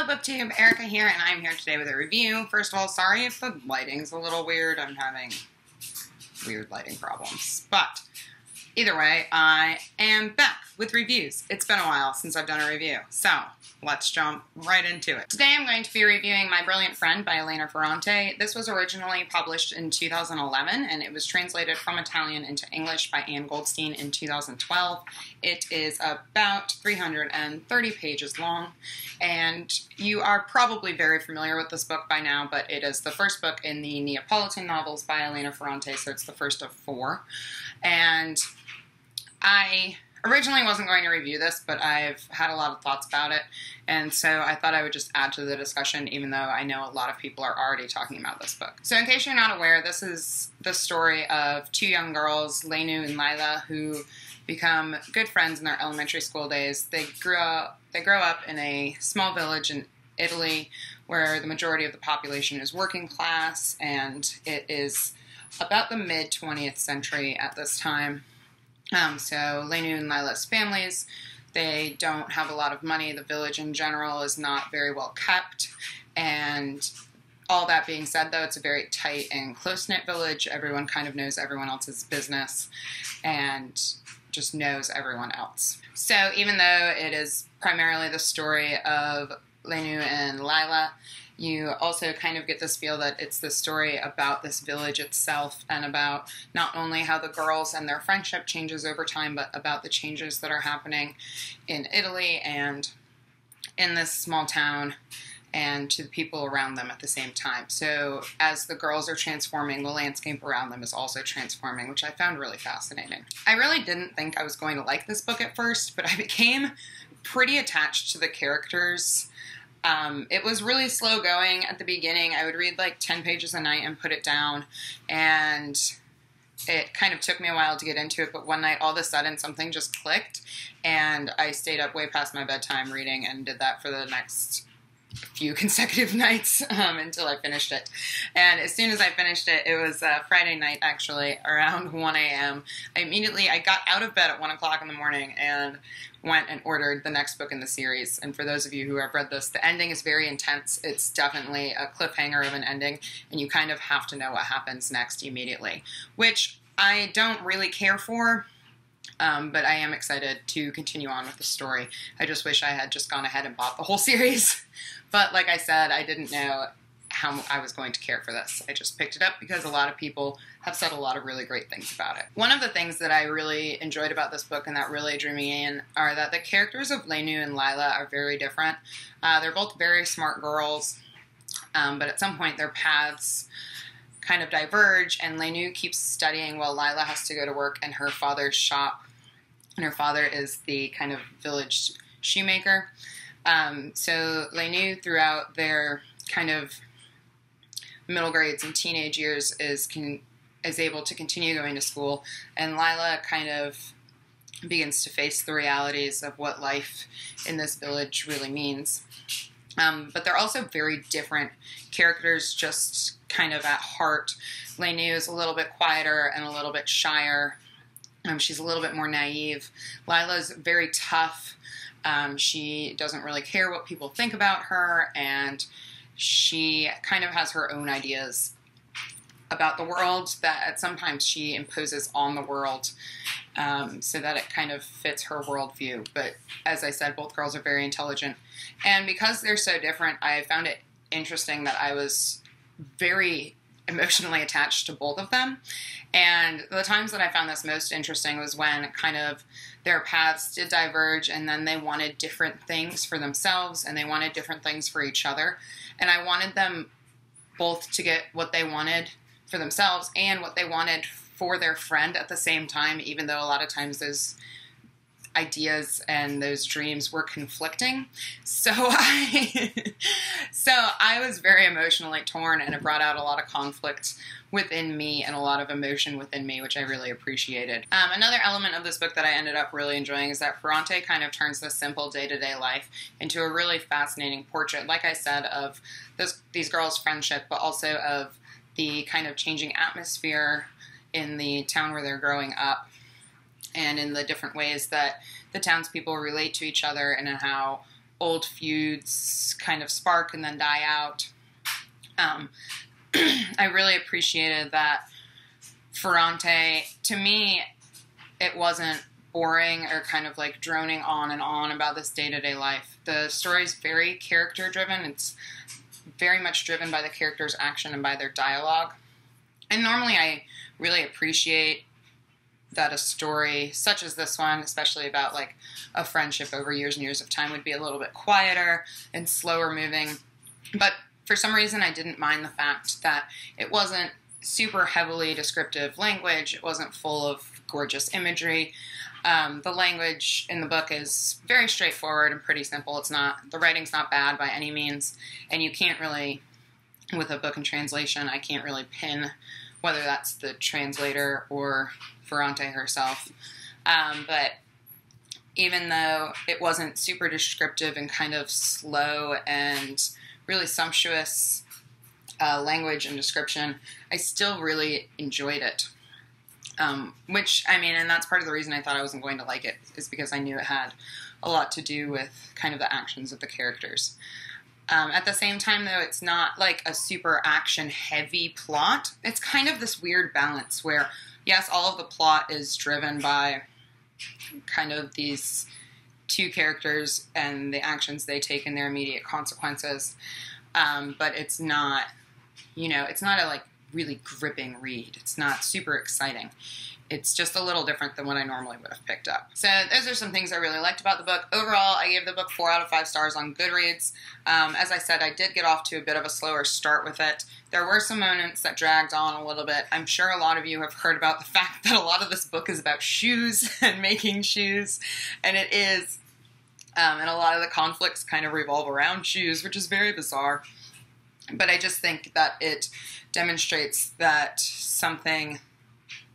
Hello BookTube, Erica here, and I'm here today with a review. First of all, sorry if the lighting's a little weird. I'm having weird lighting problems. But either way, I am back with reviews. It's been a while since I've done a review, so let's jump right into it. Today I'm going to be reviewing My Brilliant Friend by Elena Ferrante. This was originally published in 2011, and it was translated from Italian into English by Anne Goldstein in 2012. It is about 330 pages long, and you are probably very familiar with this book by now, but it is the first book in the Neapolitan novels by Elena Ferrante, so it's the first of 4. And I originally wasn't going to review this, but I've had a lot of thoughts about it, and so I thought I would just add to the discussion, even though I know a lot of people are already talking about this book. So in case you're not aware, this is the story of 2 young girls, Lenu and Lila, who become good friends in their elementary school days. They grow up in a small village in Italy where the majority of the population is working class, and it is about the mid-20th century at this time. So Lenu and Lila's families, they don't have a lot of money. The village in general is not very well kept. And all that being said, though, it's a very tight and close-knit village. Everyone kind of knows everyone else's business and just knows everyone else. So even though it is primarily the story of Lenu and Lila, you also kind of get this feel that it's the story about this village itself and about not only how the girls and their friendship changes over time, but about the changes that are happening in Italy and in this small town and to the people around them at the same time. So as the girls are transforming, the landscape around them is also transforming, which I found really fascinating. I really didn't think I was going to like this book at first, but I became pretty attached to the characters. It was really slow going at the beginning. I would read like 10 pages a night and put it down, and it kind of took me a while to get into it, but one night all of a sudden something just clicked, and I stayed up way past my bedtime reading and did that for the next few consecutive nights until I finished it. And as soon as I finished it, it was Friday night actually, around 1 a.m. I got out of bed at 1 o'clock in the morning and went and ordered the next book in the series. And for those of you who have read this, the ending is very intense. It's definitely a cliffhanger of an ending, and you kind of have to know what happens next immediately, which I don't really care for. But I am excited to continue on with the story. I just wish I had just gone ahead and bought the whole series. But like I said, I didn't know how I was going to care for this. I just picked it up because a lot of people have said a lot of really great things about it. One of the things that I really enjoyed about this book and that really drew me in are that the characters of Lenu and Lila are very different. They're both very smart girls, but at some point their paths kind of diverge, and Lenu keeps studying while Lila has to go to work in her father's shop. And her father is the kind of village shoemaker. So Lenu, throughout their kind of middle grades and teenage years, is able to continue going to school, and Lila kind of begins to face the realities of what life in this village really means. But they're also very different characters, just kind of at heart. Lenu is a little bit quieter and a little bit shyer. She's a little bit more naive. Lila's very tough. She doesn't really care what people think about her, and she kind of has her own ideas about the world that sometimes she imposes on the world, so that it kind of fits her worldview. But as I said, both girls are very intelligent. And because they're so different, I found it interesting that I was very emotionally attached to both of them. And the times that I found this most interesting was when kind of their paths did diverge, and then they wanted different things for themselves and they wanted different things for each other. And I wanted them both to get what they wanted for themselves and what they wanted for their friend at the same time, even though a lot of times those ideas and those dreams were conflicting. So I was very emotionally torn, and it brought out a lot of conflict within me and a lot of emotion within me, which I really appreciated. Another element of this book that I ended up really enjoying is that Ferrante kind of turns this simple day-to-day life into a really fascinating portrait, like I said, of these girls' friendship, but also of the kind of changing atmosphere in the town where they're growing up, and in the different ways that the townspeople relate to each other, and in how old feuds kind of spark and then die out. I really appreciated that Ferrante, to me, it wasn't boring or kind of like droning on and on about this day-to-day life. The story is very character-driven. It's very much driven by the character's action and by their dialogue. And normally I really appreciate that a story such as this one, especially about like a friendship over years and years of time, would be a little bit quieter and slower moving. But for some reason, I didn't mind the fact that it wasn't super heavily descriptive language. It wasn't full of gorgeous imagery. The language in the book is very straightforward and pretty simple. The writing's not bad by any means, and you can't really, with a book in translation, I can't really pin whether that's the translator or Ferrante herself. But even though it wasn't super descriptive and kind of slow and really sumptuous language and description, I still really enjoyed it. Which, I mean, and that's part of the reason I thought I wasn't going to like it, is because I knew it had a lot to do with kind of the actions of the characters. At the same time, though, it's not like a super action-heavy plot. It's kind of this weird balance where, yes, all of the plot is driven by kind of these two characters and the actions they take and their immediate consequences. But it's not, it's not a like really gripping read. It's not super exciting. It's just a little different than what I normally would have picked up. So those are some things I really liked about the book. Overall, I gave the book 4 out of 5 stars on Goodreads. As I said, I did get off to a bit of a slower start with it. There were some moments that dragged on a little bit. I'm sure a lot of you have heard about the fact that a lot of this book is about shoes and making shoes, and it is. And a lot of the conflicts kind of revolve around shoes, which is very bizarre. But I just think that it demonstrates that something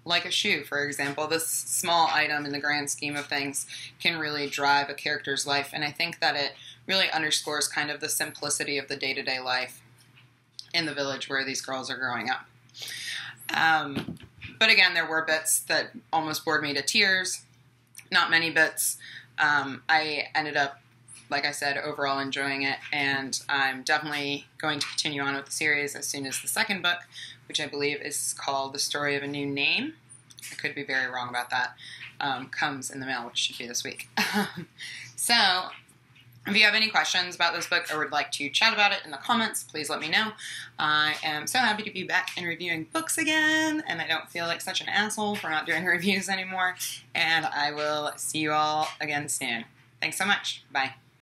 like a shoe, for example, this small item in the grand scheme of things can really drive a character's life. And I think that it really underscores kind of the simplicity of the day-to-day life in the village where these girls are growing up. But again, there were bits that almost bored me to tears. Not many bits. I ended up, like I said, overall enjoying it, and I'm definitely going to continue on with the series as soon as the second book, which I believe is called The Story of a New Name. I could be very wrong about that. Comes in the mail, which should be this week. So, if you have any questions about this book or would like to chat about it in the comments, please let me know. I am so happy to be back and reviewing books again, and I don't feel like such an asshole for not doing reviews anymore, and I will see you all again soon. Thanks so much. Bye.